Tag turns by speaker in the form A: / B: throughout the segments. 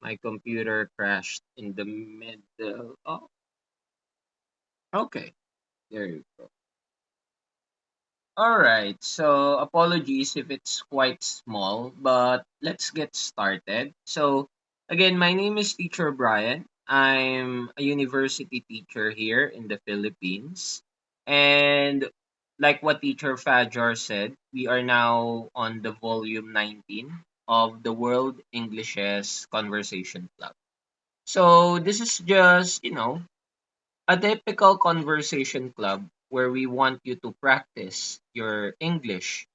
A: My computer crashed in the middle. Oh, okay. There you go. All right. So apologies if it's quite small, but let's get started. So again, my name is Teacher Brian. I'm a university teacher here in the Philippines. And like what Teacher Fajar said, we are now on the volume 19 of the World Englishes Conversation Club. So this is just, a typical conversation club where we want you to practice your English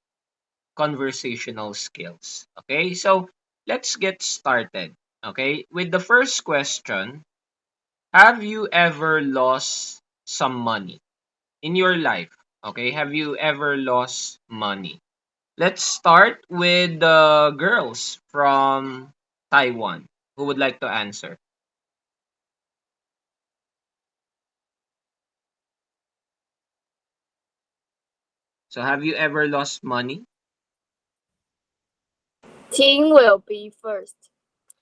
A: conversational skills. Okay, so let's get started. Okay, with the first question: have you ever lost some money in your life? Okay, have you ever lost money? Let's start with the girls from Taiwan. Who would like to answer? So, have you ever lost money?
B: Ting will be first.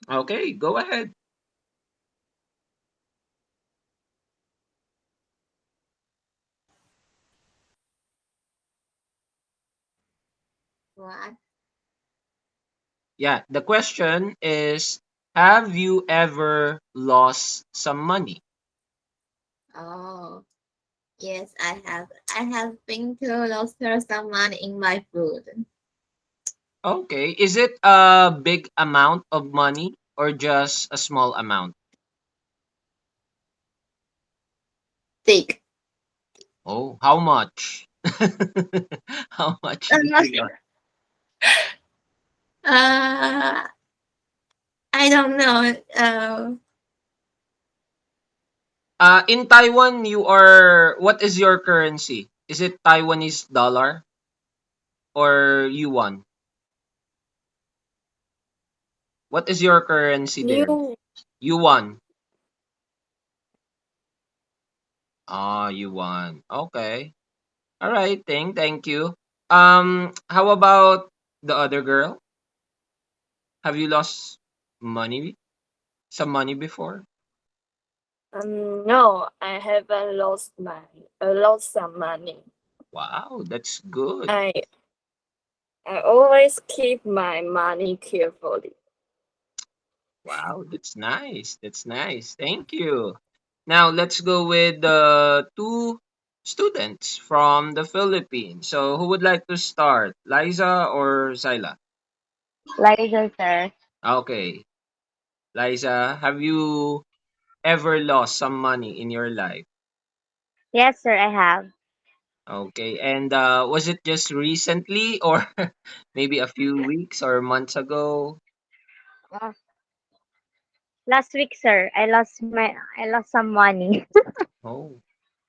A: Okay, go ahead.
B: What?
A: Yeah, the question is, have you ever lost some money?
B: Oh, yes, I have. I have been to lost some money in my food.
A: Okay, is it a big amount of money or just a small amount?
B: Thick.
A: Oh, how much? How much
B: I'm
A: did
B: not
A: you lose?
B: sure. Uh, I don't know.
A: In Taiwan, what is your currency? Is it Taiwanese dollar or yuan? What is your currency there?
B: New.
A: Yuan. Ah, yuan. Okay. All right, thank you. How about the other girl? Have you lost money? Some money before?
B: No, I haven't lost money. I lost some money.
A: Wow, that's good.
B: I I always keep my money carefully.
A: Wow, that's nice. That's nice. Thank you. Now let's go with the two students from the Philippines. So who would like to start? Liza or Zyla?
C: Liza, sir.
A: Okay. Liza, have you ever lost some money in your life?
C: Yes, sir, I have.
A: Okay. And was it just recently or maybe a few weeks or months ago?
C: Uh, Last week, sir, I lost some money.
A: Oh.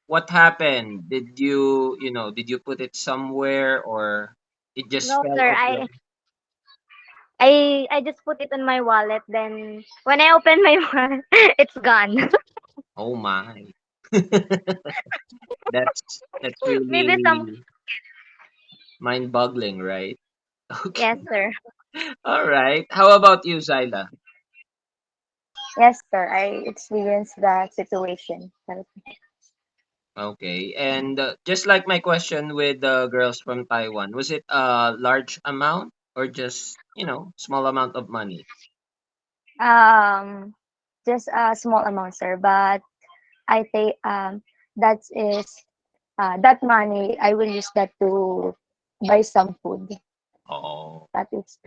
A: What happened? Did you put it somewhere or it just
C: No,
A: fell
C: sir,
A: off your.
C: I just put it on my wallet. Then when I open my wallet, it's gone.
A: Oh my. That's
C: Maybe some.
A: really mind-boggling, right? Okay.
C: Yes, sir.
A: All right. How about you, Zyla?
C: Yes, sir. I experienced that situation.
A: Okay. And just like my question with the girls from Taiwan, was it a large amount or just, small amount of money?
C: Um, just a small amount, sir. But I think that is that money I will use that to buy some food.
A: Oh,
C: That is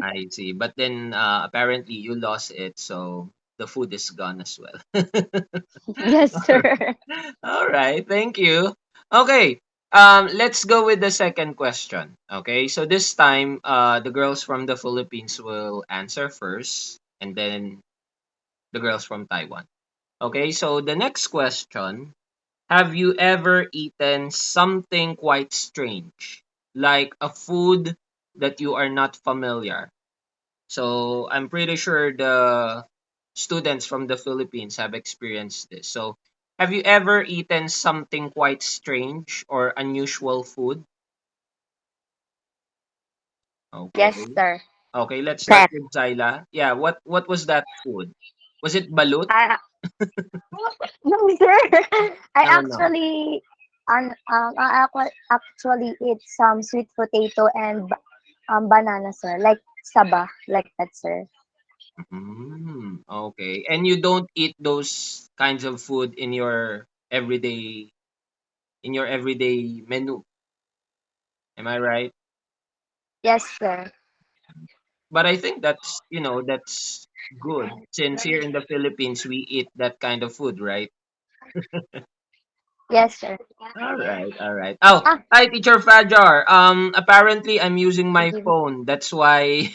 A: I see. But then apparently you lost it, so the food is gone as well.
C: yes, sir.
A: All right, thank you. Okay, let's go with the second question. Okay, so this time, the girls from the Philippines will answer first, and then the girls from Taiwan. Okay, so the next question: have you ever eaten something quite strange, like a food that you are not familiar? So I'm pretty sure the students from the Philippines have experienced this. So have you ever eaten something quite strange or unusual food?
C: Yes,
A: Okay.
C: sir.
A: Okay, let's start
C: Prep.
A: with Zyla. Yeah, what was that food? Was it balut?
C: I, no, sir. I
A: Oh no.
C: actually, actually eat some sweet potato and banana, sir. Like saba, like that, sir.
A: Okay. And you don't eat those kinds of food in your everyday menu. Am I right?
C: Yes, sir.
A: But I think that's good since here in the Philippines we eat that kind of food, right?
C: Yes, sir.
A: All right, all right. Oh,
C: Ah,
A: hi, Teacher Fajar. Apparently I'm using my
C: give it.
A: phone. That's why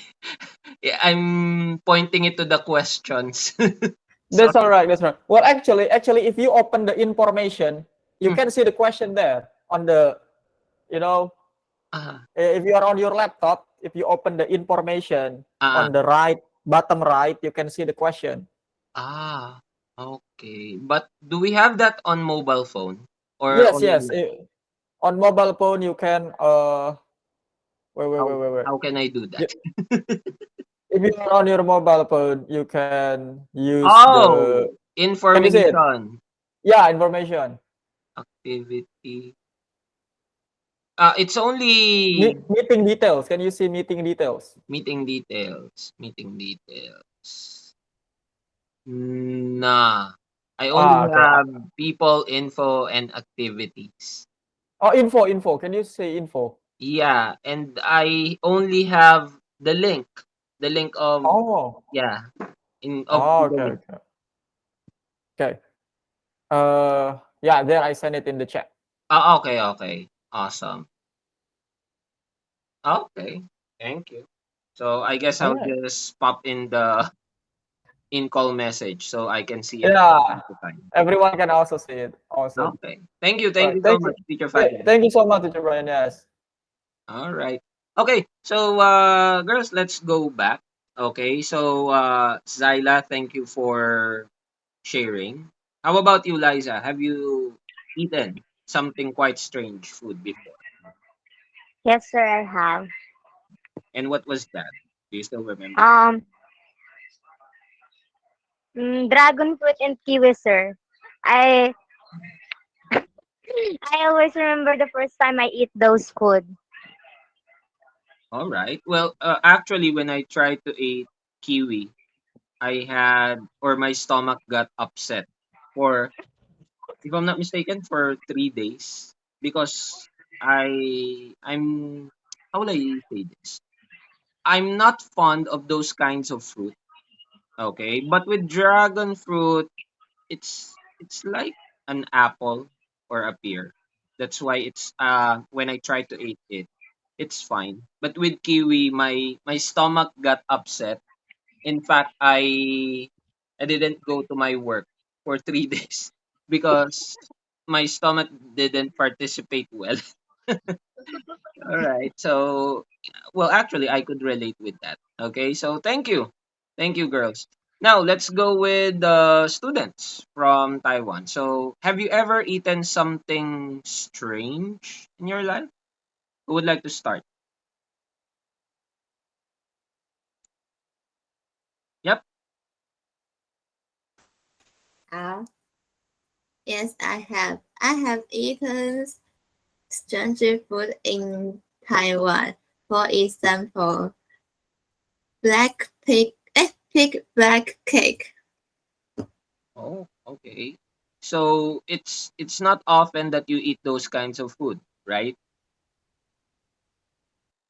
A: I'm pointing it to the questions.
D: That's all
A: Sorry.
D: right. That's right. Well, actually, if you open the information, you
A: Mm.
D: can see the question there on the, you know,
A: Ah,
D: if you are on your laptop, if you open the information
A: ah,
D: on the right, bottom right, you can see the question.
A: ah. Okay. But do we have that on mobile phone or
D: Yes,
A: only
D: yes. On mobile phone, you can, wait, wait, wait,
A: how
D: wait, wait.
A: how can I do that?
D: If you are on your mobile phone, you can use the,
A: Oh,
D: can you see it?
A: information
D: Yeah, information.
A: activity. It's only
D: Meeting details. Can you see meeting details?
A: meeting details. Meeting details. Nah. I only
D: Okay.
A: have people, info, and activities.
D: Oh, info. Can you say info?
A: Yeah, and I only have the link. The link of
D: Oh,
A: yeah, in of
D: oh,
A: Google
D: okay,
A: Meet.
D: okay, okay. Yeah, there I send it in the chat.
A: Okay, okay. Awesome. Okay. Thank you. So I guess
D: All
A: I'll
D: right.
A: just pop in the in call message so I can see it from
D: Yeah,
A: time to time.
D: everyone can also see it. Awesome.
A: Okay. Thank you.
D: All
A: Thank
D: right.
A: you so
D: Thank you.
A: much, Teacher Fajar.
D: Thank you so much, Teacher Brian. Yes.
A: All right. Okay. So, girls, let's go back. Okay. So, Zyla, thank you for sharing. How about you, Liza? Have you eaten something quite strange food before?
C: Yes, sir. I have.
A: And what was that? Do you still remember?
C: Um, dragon fruit and kiwi, sir. I I always remember the first time I eat those food.
A: All right. Well, actually, when I tried to eat kiwi, I had, or my stomach got upset for, if I'm not mistaken, for 3 days because I'm, how will I say this? I'm not fond of those kinds of fruit. Okay, but with dragon fruit, it's like an apple or a pear. That's why it's when I try to eat it, it's fine. But with kiwi, my stomach got upset. In fact, I didn't go to my work for 3 days because my stomach didn't participate well. All right. So, well, actually, I could relate with that. Okay. So, thank you. Thank you, girls. Now, let's go with the students from Taiwan. So, have you ever eaten something strange in your life? Who would like to start? Yep.
B: Uh, yes, I have. I have eaten stranger food in Taiwan. For example, pig black cake.
A: Oh, okay. So, it's not often that you eat those kinds of food, right?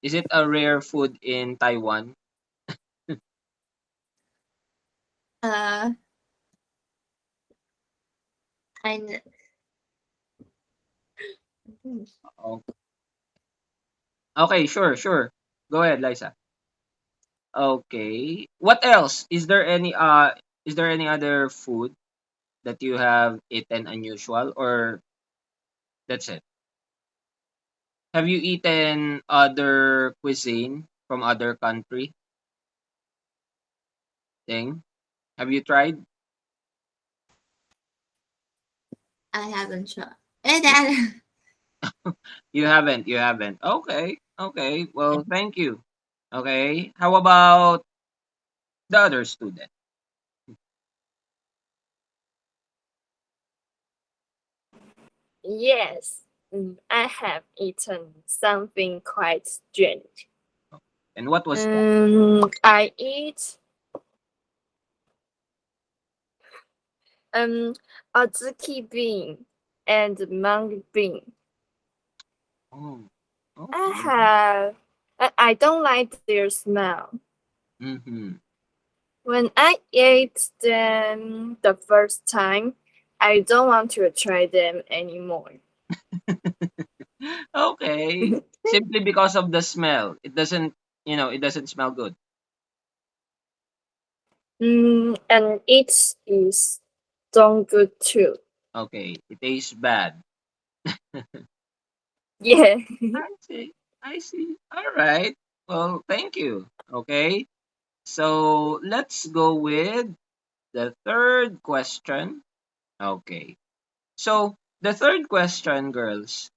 A: Is it a rare food in Taiwan?
B: Uh, I
A: Oh, okay, sure, sure. Go ahead, Liza. Okay. What else? Is there any other food that you have eaten unusual or that's it? Have you eaten other cuisine from other country thing? Have you tried?
B: I haven't tried. And then
A: You haven't. You haven't. Okay. Okay. Well, thank you. Okay? How about the other student?
E: Yes, I have eaten something quite strange.
A: And what was that?
E: I eat um azuki bean and mung bean.
A: Oh,
E: I
A: okay.
E: have I don't like their smell.
A: Mm-hmm.
E: When I ate them the first time, I don't want to try them anymore.
A: Okay. Simply because of the smell. It doesn't, it doesn't smell good.
E: And it is don't good too.
A: Okay. It tastes bad.
E: Yeah.
A: I see. I see. All right. Well, thank you. Okay. So let's go with the third question. Okay. So the third question, girls,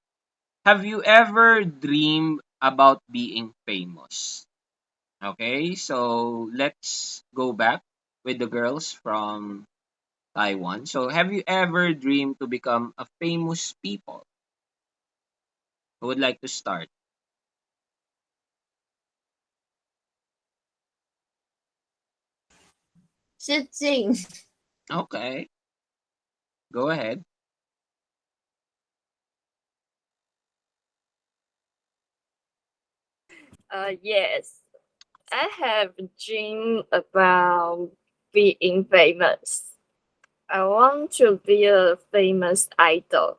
A: have you ever dreamed about being famous? Okay. So let's go back with the girls from Taiwan. So have you ever dreamed to become a famous people? Who would like to start?
B: Shooting.
A: Okay. Go ahead.
E: Yes. I have dreamed about being famous. I want to be a famous idol.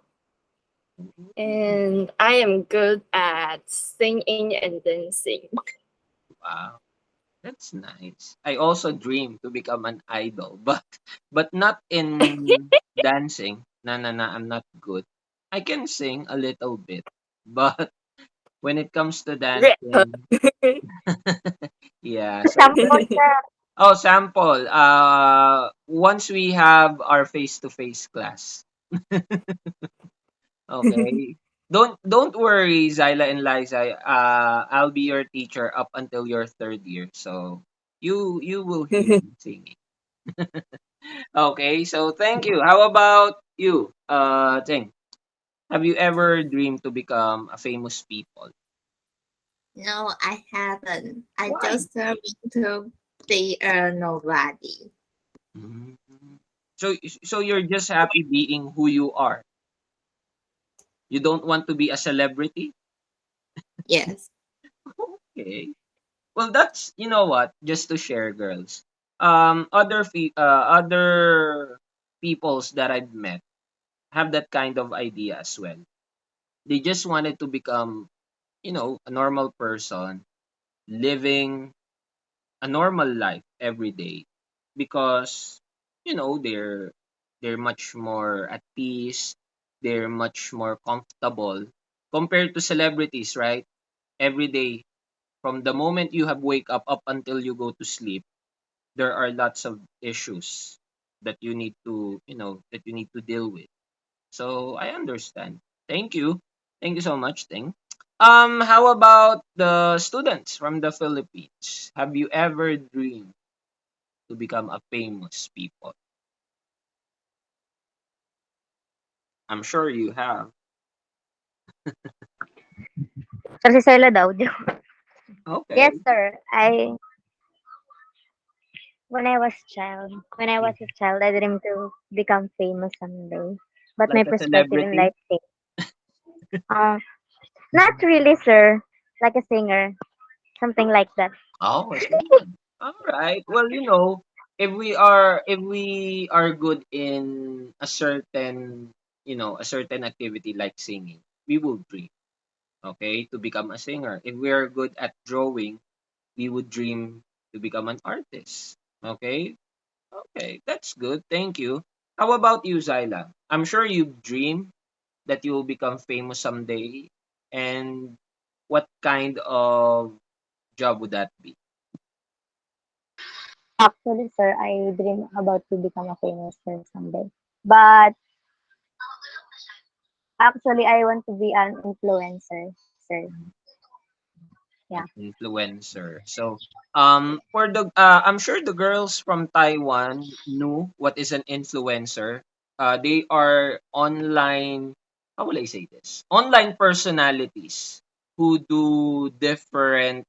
E: And I am good at singing and dancing.
A: Wow. That's nice. I also dream to become an idol, but not in dancing. No, no, no, I'm not good. I can sing a little bit, but when it comes to
E: Rapper.
A: dancing, yeah. So
C: Sample, sir.
A: oh, sample. Once we have our face-to-face class, okay. Don't worry, Zyla and Liza. I'll be your teacher up until your third year, so you will hear me singing. Okay, so thank you. How about you, Ting? Have you ever dreamed to become a famous people?
B: No, I haven't. I
A: Why?
B: just want to be a nobody.
A: Mm. So so you're just happy being who you are. You don't want to be a celebrity?
B: Yes.
A: Okay. Well, that's you know what. Just to share, girls. Other peoples that I've met have that kind of idea as well. They just wanted to become, a normal person living a normal life every day because they're much more at peace, they're much more comfortable compared to celebrities, right? Every day from the moment you have wake up until you go to sleep, there are lots of issues that you need to deal with. So I understand. Thank you. Thank you so much, Ting. How about the students from the Philippines? Have you ever dreamed to become a famous people? I'm sure you have.
C: Sir, si Sela daw.
A: Okay.
C: Yes, sir. When I was a child, I dreamed to become famous someday. But
A: Like
C: my
A: a
C: perspective in
A: celebrity?
C: life changed. Uh, Not really, sir. Like a singer, something like that.
A: Oh, a singer. All right. Well, if we are good in a certain activity like singing, we will dream, okay, to become a singer. If we are good at drawing, we would dream to become an artist. Okay? Okay, that's good. Thank you. How about you, Zyla? I'm sure you dream that you will become famous someday. And what kind of job would that be?
C: Actually, sir, I dream about to become a famous sir someday. But actually, I want to be an influencer, sir. Yeah.
A: Influencer. So, for the I'm sure the girls from Taiwan knew what is an influencer. They are online. How will I say this? Online personalities who do different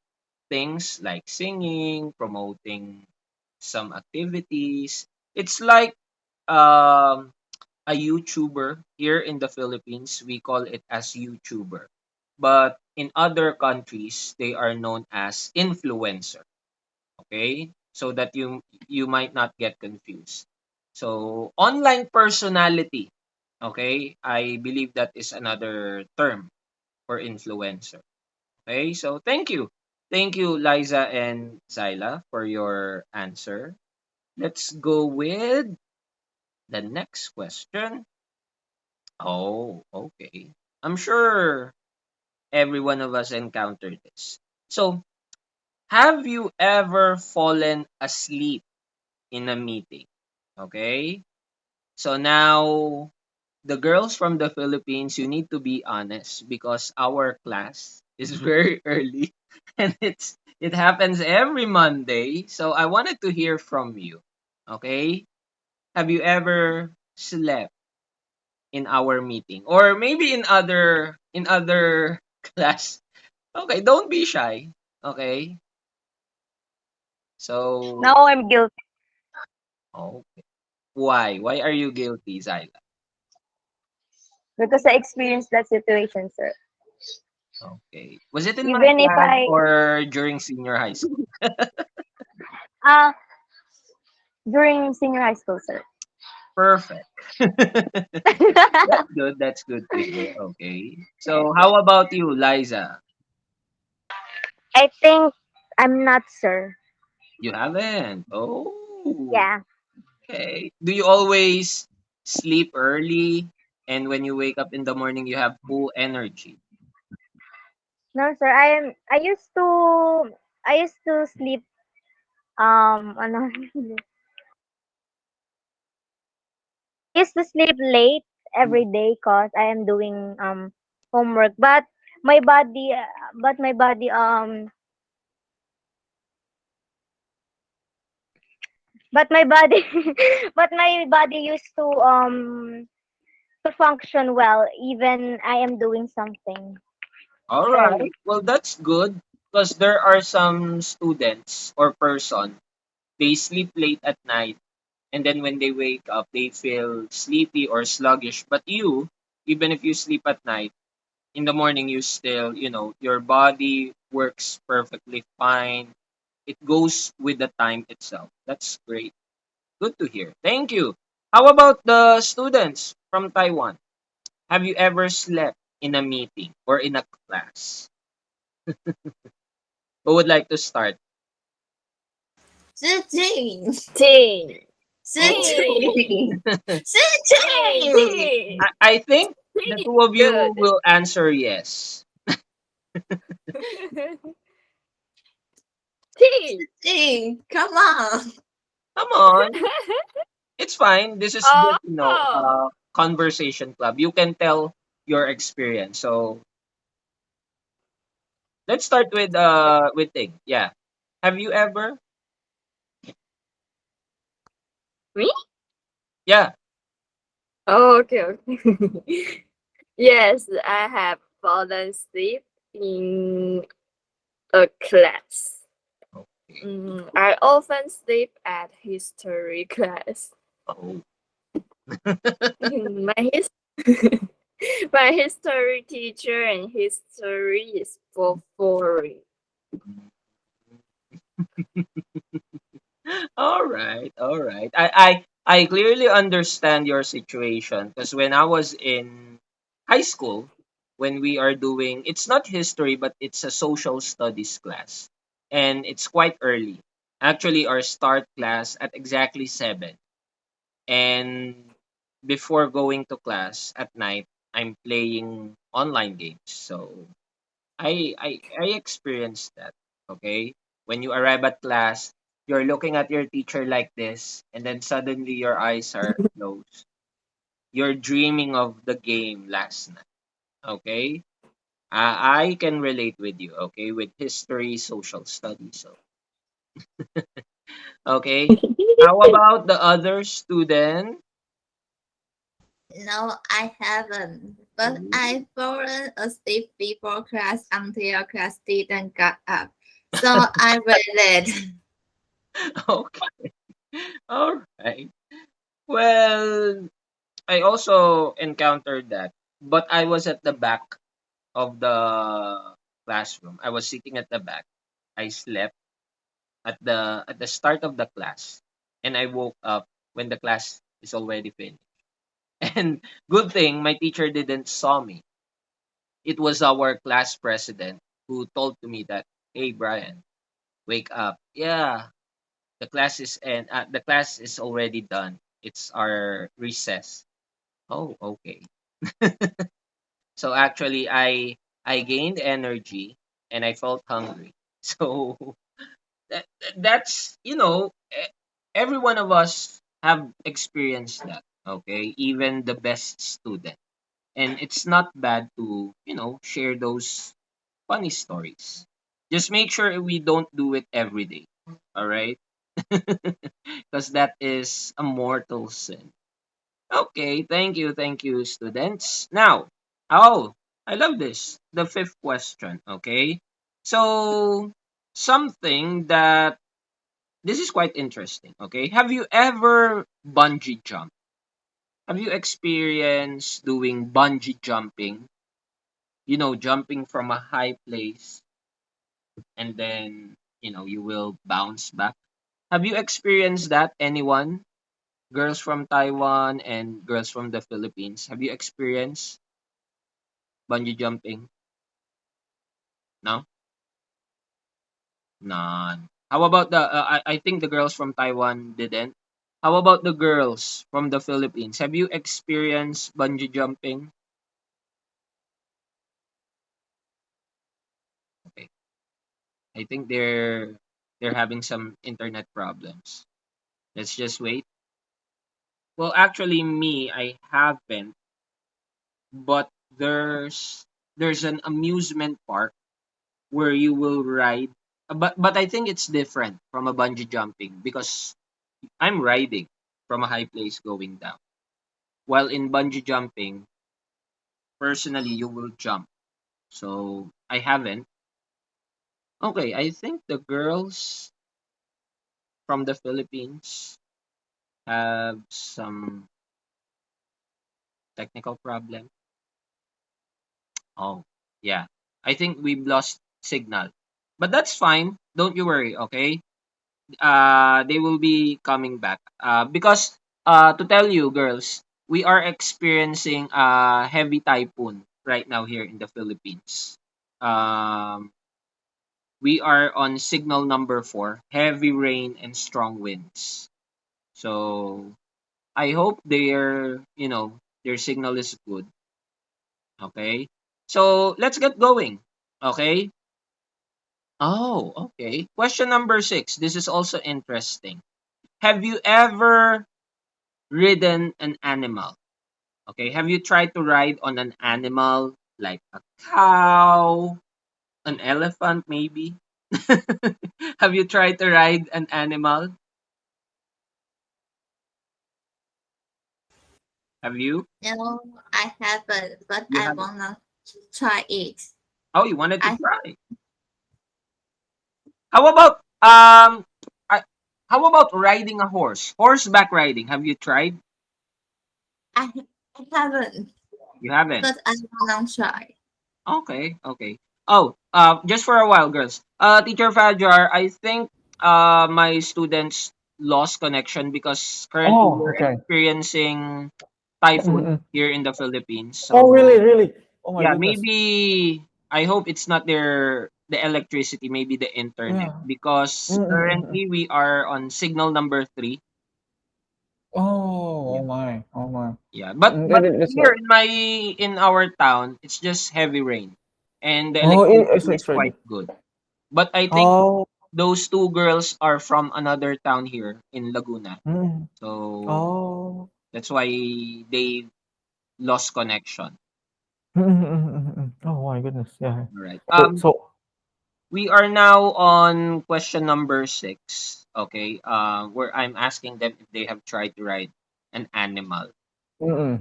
A: things like singing, promoting some activities. It's like um a YouTuber here in the Philippines. We call it as YouTuber. But in other countries, they are known as influencer. Okay? So that you might not get confused. So online personality. Okay? I believe that is another term for influencer. Okay? So thank you. Thank you, Liza and Zyla, for your answer. Let's go with the next question. Oh, okay. I'm sure every one of us encountered this. So, have you ever fallen asleep in a meeting? Okay. So now, the girls from the Philippines, you need to be honest because our class is very early and it happens every Monday. So I wanted to hear from you. Okay? Have you ever slept in our meeting or maybe in other class? Okay, don't be shy. Okay? So,
C: Now I'm guilty
A: okay. Why are you guilty, Zyla?
C: because I experienced that situation, sir.
A: Okay. Was it in my
C: Even if
A: class
C: I
A: or during senior high school?
C: uh during senior high school, sir.
A: Perfect. That's good. That's good to hear. Okay.
C: Yes,
A: So,
C: sir.
A: how about you, Liza?
C: I think I'm not, sir.
A: You haven't. Oh,
C: Yeah.
A: okay. Do you always sleep early and when you wake up in the morning you have full energy?
C: No, sir. I used to sleep ano, I used to sleep late every day cause I am doing homework. My body but my body but my body but my body used to function well even I am doing something.
A: All
C: Sir.
A: right. Well, that's good because there are some students or person they sleep late at night and then when they wake up they feel sleepy or sluggish. But you, even if you sleep at night, in the morning you still, your body works perfectly fine. It goes with the time itself. That's great. Good to hear. Thank you. How about the students from Taiwan? Have you ever slept in a meeting or in a class? Who would like to start?
B: 是静，Teen. 是
A: Oh.
B: 静，是
E: Teen.
B: 静，Teen.
A: I think the
E: Teen.
A: two of you
E: Good.
A: will answer yes.
E: Teen.
B: 静，Come on，Come
A: on. It's fine. This is
E: Oh.
A: just, conversation club. You can tell your experience. So let's start with Ting. Yeah. Have you ever?
E: Me?
A: Yeah.
E: Oh, okay, okay. Yes, I have fallen asleep in a class.
A: Okay.
E: I often sleep at history class.
A: Oh.
E: My his my history teacher and history is for boring.
A: All right. All right. I clearly understand your situation because when I was in high school, when we are doing, it's not history but it's a social studies class, and it's quite early. Actually, our start class at exactly 7. And before going to class at night, I'm playing online games. So I experienced that. Okay? When you arrive at class, you're looking at your teacher like this, and then suddenly your eyes are closed. You're dreaming of the game last night. Okay? I can relate with you, okay, with history, social studies. So, okay. How about the other student?
B: No, I haven't. But I fallen asleep before class until class didn't got up. So I read it.
A: Okay. All right. Well, I also encountered that, but I was at the back of the classroom. I was sitting at the back. I slept at the start of the class, and I woke up when the class is already finished. And good thing my teacher didn't saw me. It was our class president who told to me that, "Hey Brian, wake up. Yeah, the class is already done. It's our recess." Oh, okay. So actually I gained energy and I felt hungry. So that's every one of us have experienced that, okay? Even the best student. And it's not bad to, share those funny stories. Just make sure we don't do it every day. All right? Because that is a mortal sin. Okay, thank you, students. Now, oh, I love this. The fifth question, okay? So, something that this is quite interesting, okay? Have you ever bungee jumped? Have you experienced doing bungee jumping? Jumping from a high place and then, you will bounce back. Have you experienced that? Anyone? Girls from Taiwan and girls from the Philippines. Have you experienced bungee jumping? No? None. How about I think the girls from Taiwan didn't. How about the girls from the Philippines? Have you experienced bungee jumping? Okay. I think they're having some internet problems. Let's just wait. Well, actually me, I haven't, but there's an amusement park where you will ride, but I think it's different from a bungee jumping because I'm riding from a high place going down. While in bungee jumping, personally, you will jump. So I haven't. Okay, I think the girls from the Philippines have some technical problem. Oh, yeah. I think we've lost signal. But that's fine. Don't you worry, okay? They will be coming back. Because to tell you, girls, we are experiencing a heavy typhoon right now here in the Philippines. Um, we are on signal number 4, heavy rain and strong winds. So I hope their signal is good. Okay. So let's get going. Okay. Oh, okay. Question number 6. This is also interesting. Have you ever ridden an animal? Okay, have you tried to ride on an animal like a cow, an elephant maybe? Have you tried to ride an animal? Have you?
B: No, I haven't, but
A: You
B: I
A: haven't.
B: wanna try it.
A: Oh, you wanted to
B: I
A: try. How about I, how about riding a horse? Horseback riding. Have you tried?
B: I, I haven't,
A: You haven't.
B: but I wanna try.
A: Okay, okay. Oh, just for a while, girls. Teacher Fajar, I think my students lost connection because currently
D: Oh,
A: we're
D: okay.
A: experiencing typhoon
D: Mm-mm.
A: here in the Philippines.
D: Oh, really,
A: So
D: really? Oh my
A: yeah,
D: goodness.
A: maybe I hope it's not the electricity, maybe the internet
D: Yeah.
A: because
D: Mm-mm.
A: currently we are on signal number 3.
D: Oh,
A: Yeah,
D: oh my, oh my.
A: yeah. But
D: Mm,
A: but
D: that's
A: here
D: why.
A: in our town, it's just heavy rain and the
D: Oh,
A: electricity is
D: it's ready.
A: quite good. But I think
D: Oh,
A: those two girls are from another town here in Laguna.
D: mm.
A: So
D: Oh.
A: that's why they lost connection.
D: Oh my goodness. Yeah.
A: All right.
D: So
A: We are now on question number 6. Okay. Where I'm asking them if they have tried to ride an animal.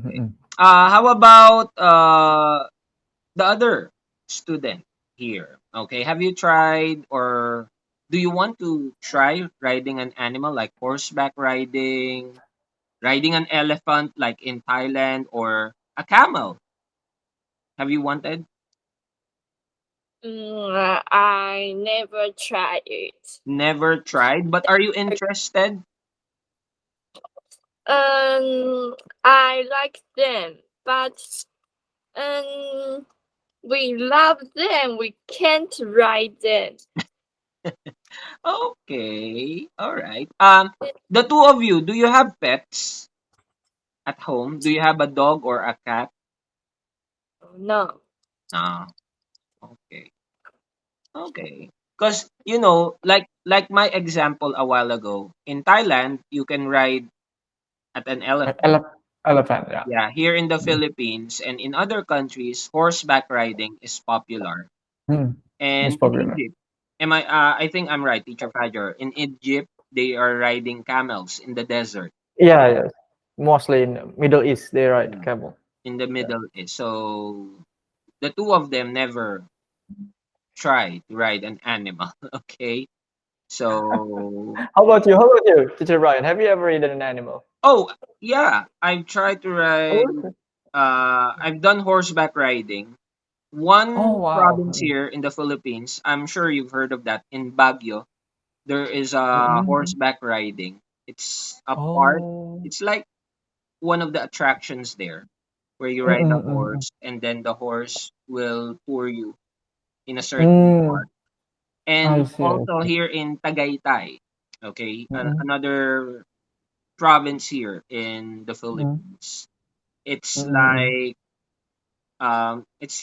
A: Okay.
D: mm.
A: How about the other student here? Okay. Have you tried, or do you want to try riding an animal like horseback riding, riding an elephant like in Thailand, or a camel? Have you wanted?
E: I never tried it.
A: Never tried, but are you interested?
E: I like them, but um, we love them. We can't ride them.
A: Okay. All right. The two of you, do you have pets at home? Do you have a dog or a cat?
E: No.
A: Ah, okay. Okay. Because like my example a while ago, in Thailand, you can ride at an elephant.
D: Elephant. Yeah.
A: Yeah, here in the
D: Mm.
A: Philippines and in other countries, horseback riding is popular.
D: Mm. It's
A: And in
D: popular.
A: Egypt, I think I'm right, Teacher Fajar. In Egypt, they are riding camels in the desert.
D: Yeah. Yes. Mostly in Middle East, they ride
A: Yeah.
D: camel.
A: In the
D: Yeah.
A: Middle East. So the two of them never try to ride an animal. Okay. So
D: How about you? How about you, Teacher Brian? Have you ever ridden an animal?
A: oh yeah, I've tried to
D: Oh,
A: ride.
D: okay.
A: I've done horseback riding.
D: Oh
A: One
D: wow.
A: province here in the Philippines, I'm sure you've heard of that. In Baguio, there is a
D: Mm-mm.
A: horseback riding. It's a part.
D: Oh.
A: It's like one of the attractions there, where you ride a
D: Mm-mm.
A: horse and then the horse will pour you in a certain
D: Mm.
A: part. And
D: I see. I
A: also
D: see.
A: here in Tagaytay, okay,
D: Mm-mm.
A: another province here in the
D: Mm.
A: Philippines. It's
D: Mm-mm.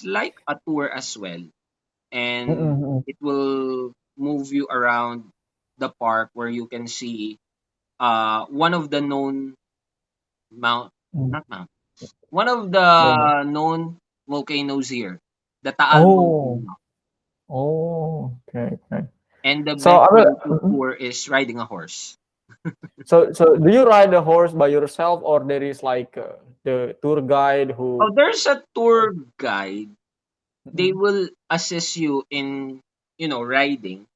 A: like a tour as well, and
D: Mm-mm.
A: it will move you around the park where you can see one of the known mount
D: Mm.
A: not mount one of
D: Then-
A: the known volcanoes here, the Taal
D: Oh.
A: volcano.
D: Oh. Okay. Okay.
A: And the
D: So
A: best
D: I
A: way
D: will.
A: to tour is riding a horse.
D: So do you ride the horse by yourself, or there is like the tour guide
A: Oh,
D: who
A: there's a tour guide. They
D: mm,
A: will assist you in, riding.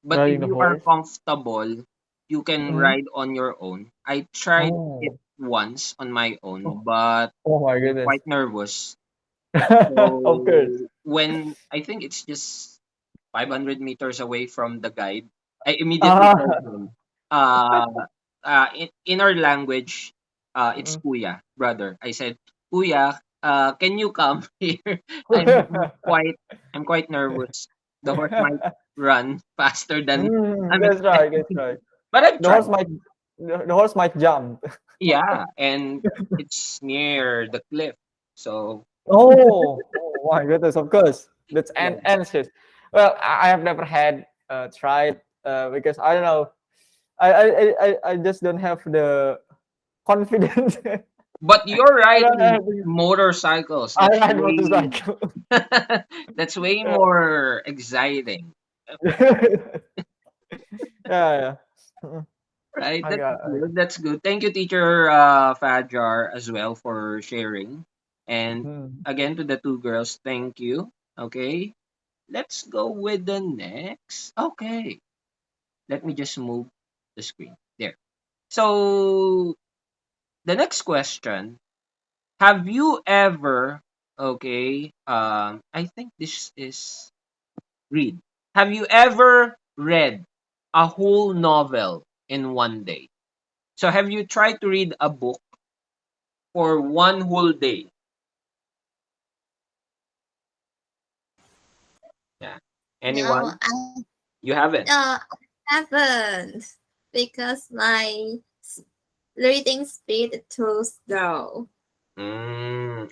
A: But if
D: riding the
A: you are
D: horse?
A: comfortable, you can
D: Mm.
A: ride on your own. I tried it
D: Oh.
A: once on my own,
D: Oh.
A: but
D: Oh my
A: I'm
D: goodness.
A: quite nervous.
D: Of course.
A: So when I think it's just 500 meters away from the guide, I immediately
D: Ah.
A: told him, uh, in our language, it's
D: Mm.
A: kuya, brother. I said, kuya, can you come here? I'm quite nervous. The horse might run faster than I'm
D: That's right. That's
A: expecting,
D: right.
A: but I've
D: The horse
A: tried.
D: might the horse might jump.
A: Yeah, and it's near the cliff, so
D: Oh, oh my goodness, of course. That's
A: yeah.
D: anxious. Well, I have never had tried because I don't know. I just don't have the confidence.
A: But you're
D: I don't
A: riding
D: have the,
A: motorcycles.
D: I ride motorcycle.
A: That's way more exciting,
D: Yeah, yeah. Mm,
A: right?
D: I
A: That's
D: got I
A: good.
D: got.
A: That's good. Thank you, teacher Fajar, as well for sharing. And
D: Mm,
A: again to the two girls, thank you. Okay, let's go with the next. Okay, let me just move the screen there. So the next question: have you ever? Okay, I think this is read. Have you ever read a whole novel in one day? So have you tried to read a book for one whole day? Yeah.
B: No,
A: Anyone? You haven't.
B: I haven't because my reading speed too slow.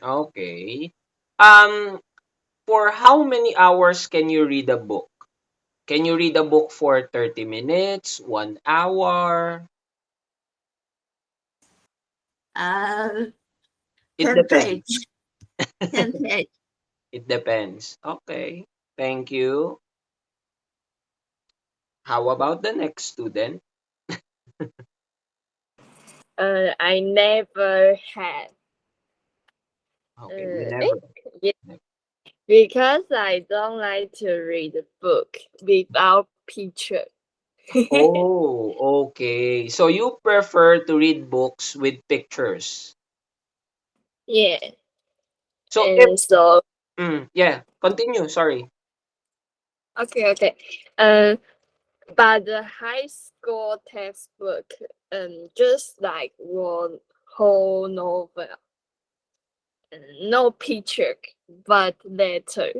A: Okay. Um, for how many hours can you read a book? Can you read a book for 30 minutes, 1 hour?
B: Uh,
A: It
B: 10
A: depends.
B: page, 10 page.
A: It depends. Okay. Thank you. How about the next student?
E: I never had.
A: Okay, you
E: Eh,
A: never.
E: yeah, because I don't like to read a book without picture.
A: Oh, okay. So you prefer to read books with pictures.
E: Yeah,
A: So if
E: and so
A: yeah, continue. Sorry.
E: okay. Um, but the high school textbook, just like one whole novel, no picture, but letter.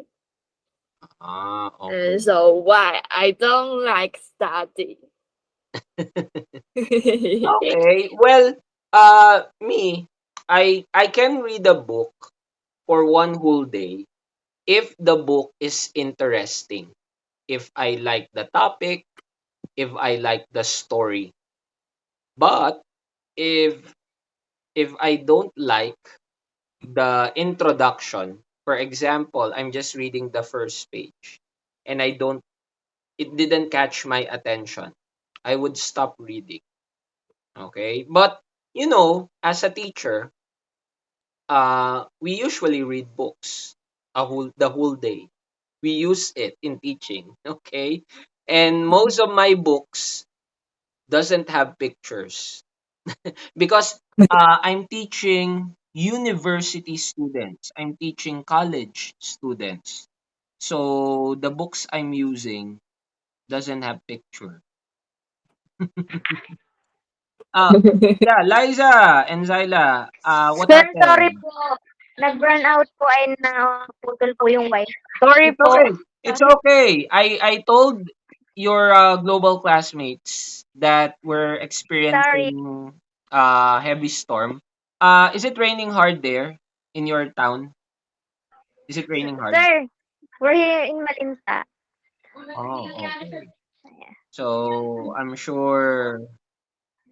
A: Okay.
E: So why I don't like study.
A: Okay. Well, me, I can read a book for one whole day if the book is interesting, if I like the topic, if I like the story. But if I don't like the introduction, for example, I'm just reading the first page and it didn't catch my attention, I would stop reading. Okay? But as a teacher, we usually read books the whole day. We use it in teaching, okay? And most of my books doesn't have pictures because I'm teaching university students. I'm teaching college students. So the books I'm using doesn't have picture. Ah, yeah, Liza and Zyla, what
C: Sir, sorry
A: happened?
C: po. Nag-run out po ay naputol po yung wifi. Sorry
A: It's
C: po.
A: okay. It's okay. I told your global classmates that we're
C: Sorry.
A: experiencing heavy storm. Is it raining hard there in your town? Is it raining hard?
C: Sir, we're here in Malinta.
A: Oh, okay. So I'm sure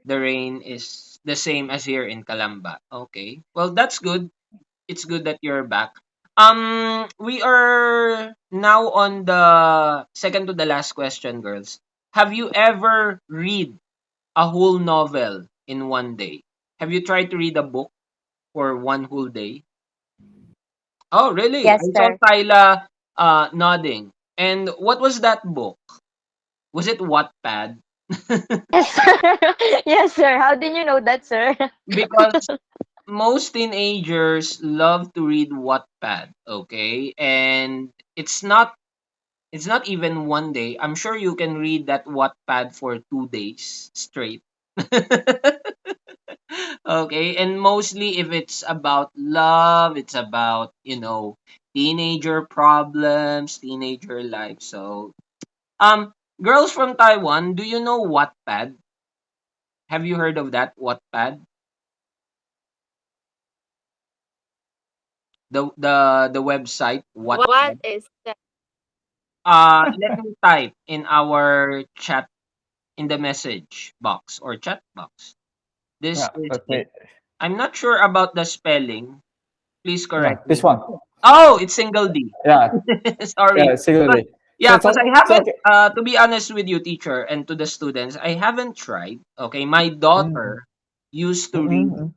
A: the rain is the same as here in Calamba. Okay. Well, that's good. It's good that you're back. We are now on the second to the last question, girls. Have you ever read a whole novel in one day? Have you tried to read a book for one whole day? Oh, really? I
C: Yes,
A: saw
C: sir.
A: Tyla nodding. And what was that book? Was it Wattpad?
C: Yes, yes, sir. How did you know that, sir?
A: Because most teenagers love to read Wattpad, okay? And it's not even one day. I'm sure you can read that Wattpad for 2 days straight. Okay, and mostly if it's about love, it's about, teenager problems, teenager life. So, girls from Taiwan, do you know Wattpad? Have you heard of that Wattpad? The website
E: What
A: Wattpad.
E: is that?
A: Let me type in our chat in the message box or chat box. This
D: Yeah,
A: is
D: let me.
A: it. I'm not sure about the spelling. Please
D: Yeah,
A: correct
D: this
A: me.
D: one.
A: Oh, it's single D.
D: Yeah,
A: Sorry.
D: yeah,
A: But
D: singularly. So
A: yeah, because I
D: it's
A: haven't,
D: okay.
A: to be honest with you, teacher, and to the students, I haven't tried. Okay, my
D: Mm,
A: daughter used to read
D: mm,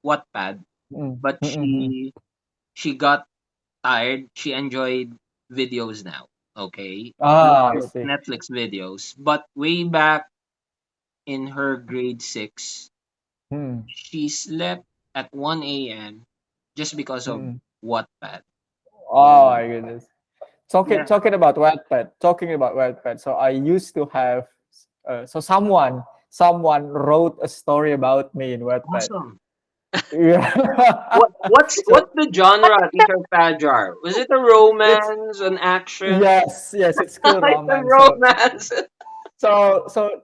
A: Wattpad,
D: mm,
A: but
D: mm, mm.
A: she got tired. She enjoyed videos now. Okay,
D: Ah, I see.
A: Netflix videos. But way back in her grade 6,
D: Mm,
A: she slept at 1 a.m. just because of
D: mm.
A: Wattpad.
D: Oh my goodness. Talking
A: Yeah,
D: talking about Wattpad. Talking about Wattpad. So I used to have. So someone wrote a story about me in Wattpad.
A: awesome.
D: Yeah.
A: What's
D: So
A: the genre, Teacher Fajar? Was it a
D: it's
A: romance, an action?
D: yes, it's still
A: It's a
D: romance. So
A: romance.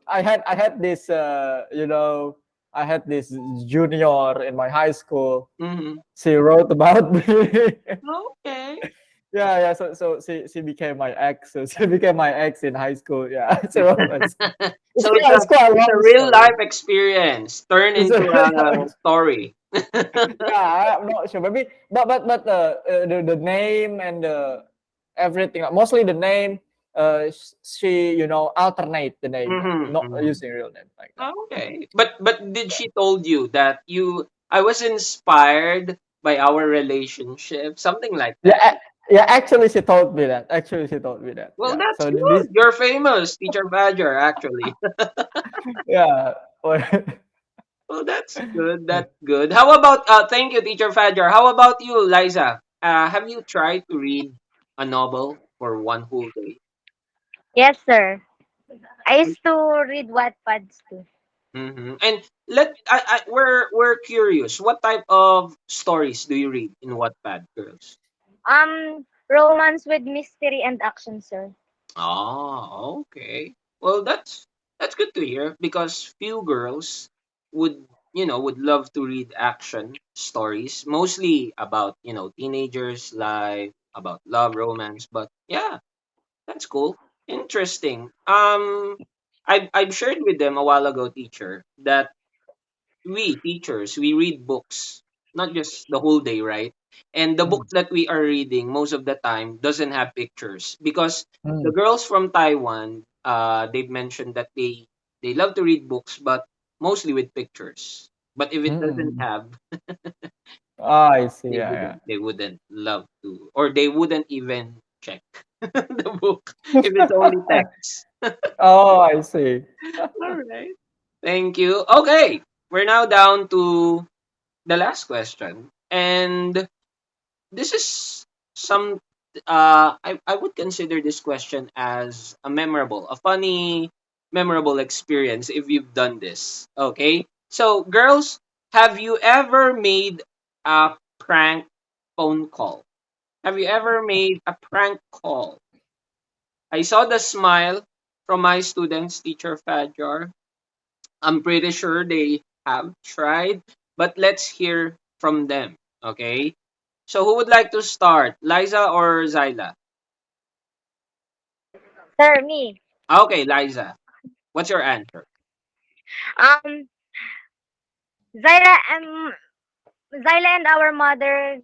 D: I had this I had this junior in my high school.
A: Hmm.
D: She wrote about me.
A: Okay.
D: Yeah. So she became my ex. So she became my ex in high school. Yeah, it's a romance.
A: So it's
D: It's
A: a
D: quite a
A: it's a
D: long
A: real
D: story.
A: life experience turned
D: It's a
A: into a story.
D: Yeah, I'm not sure. Maybe, the name and the everything. Mostly the name. She alternate the name,
A: Mhm,
D: not
A: mhm.
D: using real name like that.
A: Okay. But did she told you that I was inspired by our relationship, something like
D: Yeah,
A: that?
D: yeah. Actually, she told me that. Actually, she told me that.
A: Well,
D: Yeah.
A: that's
D: So
A: good.
D: this,
A: You're famous, Teacher Badger, actually.
D: yeah.
A: Well, that's good. That's good. How about thank you, Teacher Badger. How about you, Liza? Have you tried to read a novel for one whole day?
C: Yes, sir. I used to read Wattpads too.
A: Mm-hmm. And we're curious. What type of stories do you read in Wattpad, girls?
C: Romance with mystery and action, sir.
A: Oh, okay. Well, that's good to hear because few girls would would love to read action stories, mostly about teenagers' life, about love, romance. But yeah, that's cool, interesting. I've shared with them a while ago, teacher, that we teachers we read books not just the whole day, right? And the
D: Mm,
A: books that we are reading most of the time doesn't have pictures because the
D: mm,
A: girls from Taiwan, they've mentioned that they love to read books but mostly with pictures, but if it doesn't
D: mm.
A: have,
D: Ah, I see.
A: they
D: Yeah,
A: wouldn't love to, or they wouldn't even check the book if it's only
D: yeah.
A: text.
D: Oh, I see.
A: All right, thank you. Okay, we're now down to the last question. And this is some I would consider this question as a funny, memorable experience if you've done this. Okay? So, girls, have you ever made a prank phone call? Have you ever made a prank call? I saw the smile from my students, teacher Fadjar. I'm pretty sure they have tried, but let's hear from them. Okay? So who would like to start? Liza or Zyla?
C: Sir, me.
A: Okay, Liza. What's your answer?
C: Um, Zyla, Zyla and our mother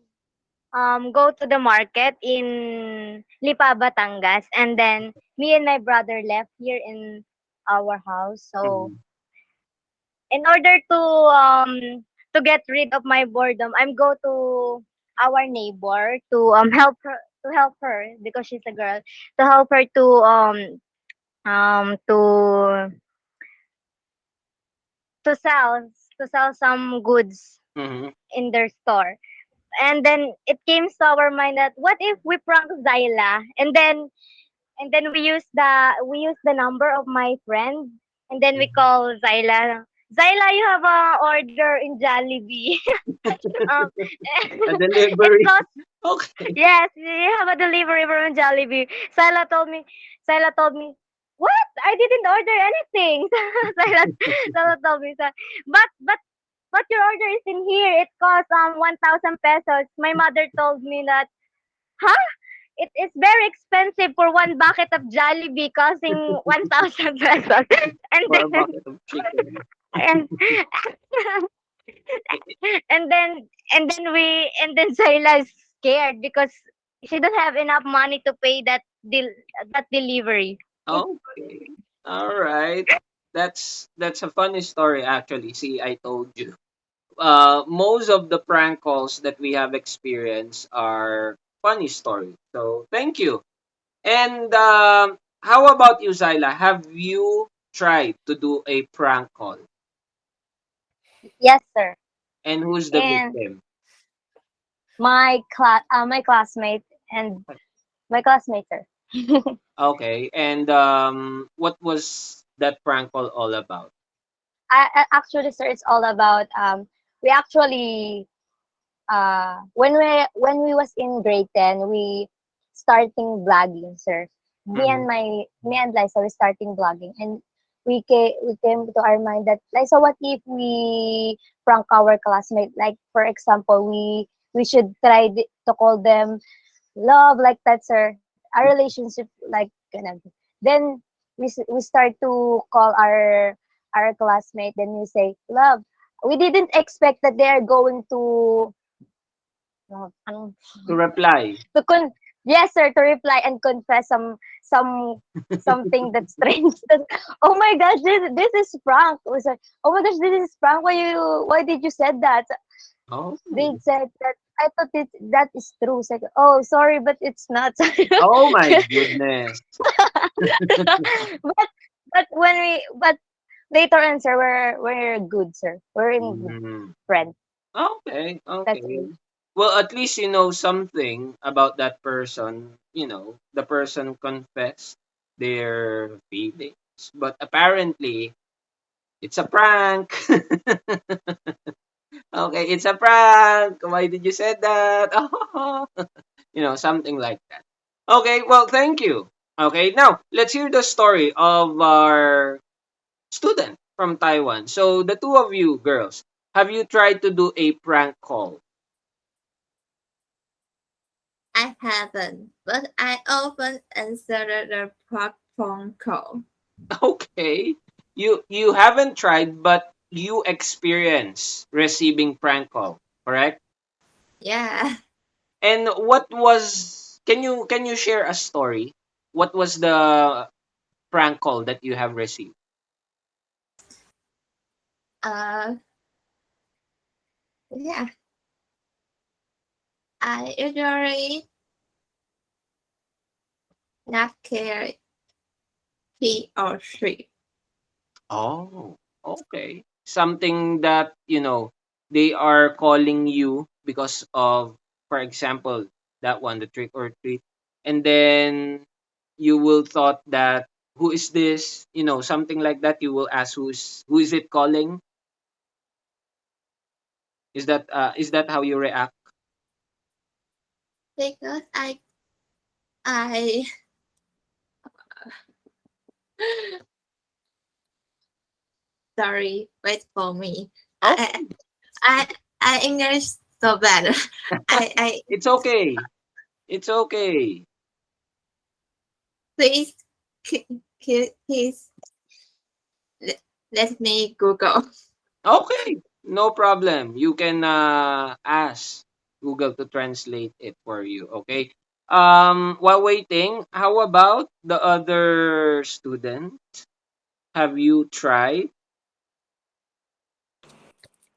C: go to the market in Lipa, Batangas, and then me and my brother left here in our house. So
A: Mhm.
C: in order to get rid of my boredom, I'm go to our neighbor to help her because she's a girl, to help her um to to sell to sell some goods
A: Mhm.
C: in their store. And then it came to our mind that what if we prank Zyla, and then we use the number of my friend, and then we
A: Mhm.
C: call Zyla. Zyla, you have a order in Jollibee. um,
A: A
C: it
A: delivery.
C: cost,
A: Okay.
C: yes, you have a delivery from Jollibee. Zyla told me, what? I didn't order anything. Zyla told me, but your order is in here. It costs 1,000 pesos. My mother told me that, huh? It is very expensive for one bucket of Jollibee costing 1,000 pesos. And
A: For a
C: then
A: bucket of chicken.
C: and and then Zayla is scared because she don't have enough money to pay that delivery.
A: Okay. All right. That's a funny story actually. See, I told you. Most of the prank calls that we have experienced are funny stories. So, thank you. And how about you, Zyla? Have you tried to do a prank call?
C: Yes, sir.
A: And who's the
C: And
A: victim?
C: my classmate and my classmate, sir.
A: Okay. And what was that prank call all about?
C: Actually, sir, it's all about we actually when we was in grade 10, we starting vlogging, sir.
A: Mm-hmm.
C: Me and Liza were starting vlogging, and we came to our mind that, Liza, what if we prank our classmate? Like, for example, we should try to call them love, like that, sir. Our relationship, like, ganun. Then we start to call our classmate. Then we say, love. we didn't expect that they are going to ano,
A: To reply.
C: to con yes sir, to reply and confess some something that's strange. That, oh my gosh, this is prank. It was like, oh my gosh, this is prank. Why did you said that?
A: Oh.
C: They said that I thought that is true. It's like, oh sorry, but it's not.
A: Oh my goodness.
C: but but later on, sir, we're good, sir. We're in good
A: Mhm.
C: friends.
A: Okay,
C: That's
A: okay.
C: it.
A: Well, at least you know something about that person. The person confessed their feelings, but apparently it's a prank. Okay, it's a prank. Why did you say that? Something like that. Okay, well, thank you. Okay, now let's hear the story of our student from Taiwan. So, the two of you girls, have you tried to do a prank call?
B: I haven't, but I often answer the phone call.
A: Okay. You haven't tried, but you experience receiving prank call, correct?
B: Yeah.
A: And what was can you share a story? What was the prank call that you have received?
B: Uh, yeah. I usually not care he or she.
A: Oh, okay. Something that, they are calling you because of, for example, that one, the trick or treat. And then you will thought that who is this? Something like that. You will ask who is it calling? Is that how you react?
B: Because I sorry, wait for me.
A: Oh,
B: I I English so bad. I
A: it's okay. It's okay.
B: please please let me Google.
A: Okay, no problem. You can ask Google to translate it for you. Okay. While waiting, how about the other student? Have you tried?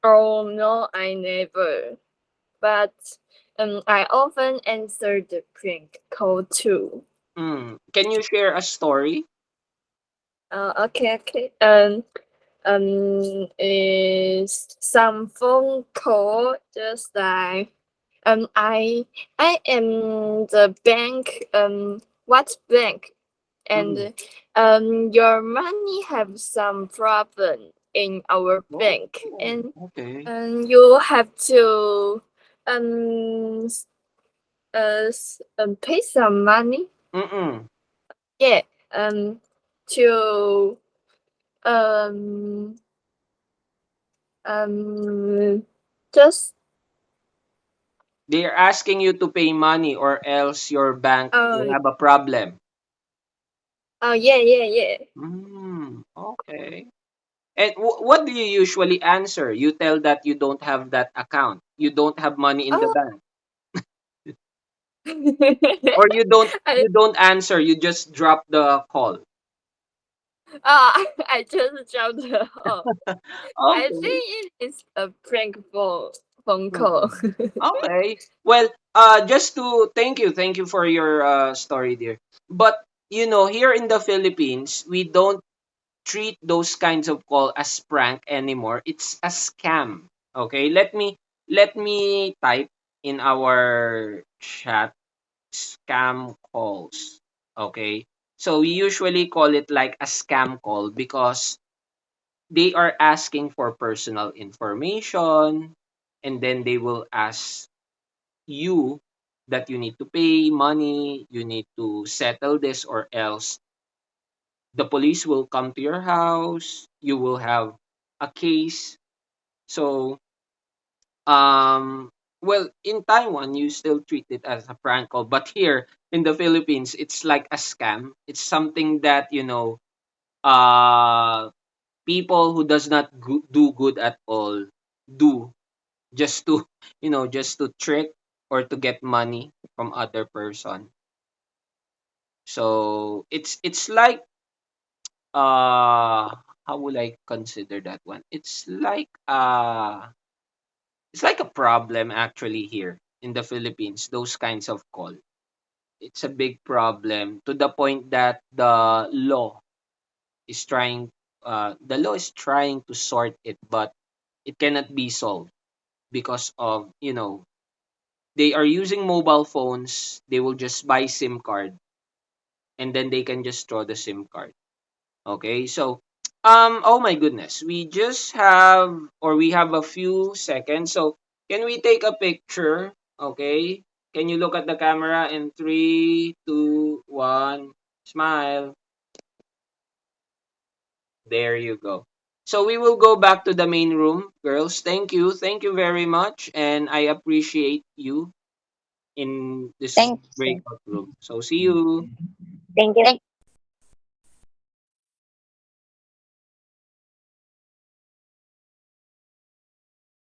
E: Oh no, I never. But I often answer the prank call too.
A: Can you share a story?
E: Okay, okay. Is some phone call just like I am the bank what bank
A: Mm.
E: and your money have some problem in our
A: Oh,
E: bank and
A: okay.
E: you have to um pay some money,
A: Mm-mm.
E: yeah, um to um um just
A: They're asking you to pay money or else your bank will
E: uh
A: have a problem.
E: oh yeah, yeah, yeah.
A: Okay. And what do you usually answer? You tell that you don't have that account. You don't have money in the
E: Oh.
A: bank. Or you don't
E: I
A: you don't answer, you just drop the call.
E: I just jumped the oh. I
A: Okay.
E: think it is a prank phone call.
A: Mm. Okay. Well, just to thank you for your story, dear. But here in the Philippines, we don't treat those kinds of call as prank anymore. It's a scam. Okay? Let me type in our chat scam calls. Okay? So we usually call it like a scam call because they are asking for personal information, and then they will ask you that you need to pay money, you need to settle this, or else the police will come to your house, you will have a case. So, well, in Taiwan, you still treat it as a prank call, but here in the Philippines, it's like a scam. It's something that, uh, people who does not do good at all do just to just to trick or to get money from other person. So it's like uh how would I consider that one? It's like a problem actually here in the Philippines, those kinds of call. It's a big problem to the point that the law is trying to sort it, but it cannot be solved because of they are using mobile phones. They will just buy SIM card and then they can just draw the SIM card. Okay, so oh my goodness, we have a few seconds. So can we take a picture? Okay, can you look at the camera in 3, 2, 1, smile. There you go. So we will go back to the main room, girls. Thank you very much, and I appreciate you in this
C: Thank you.
A: breakout room. So see you.
C: Thank you.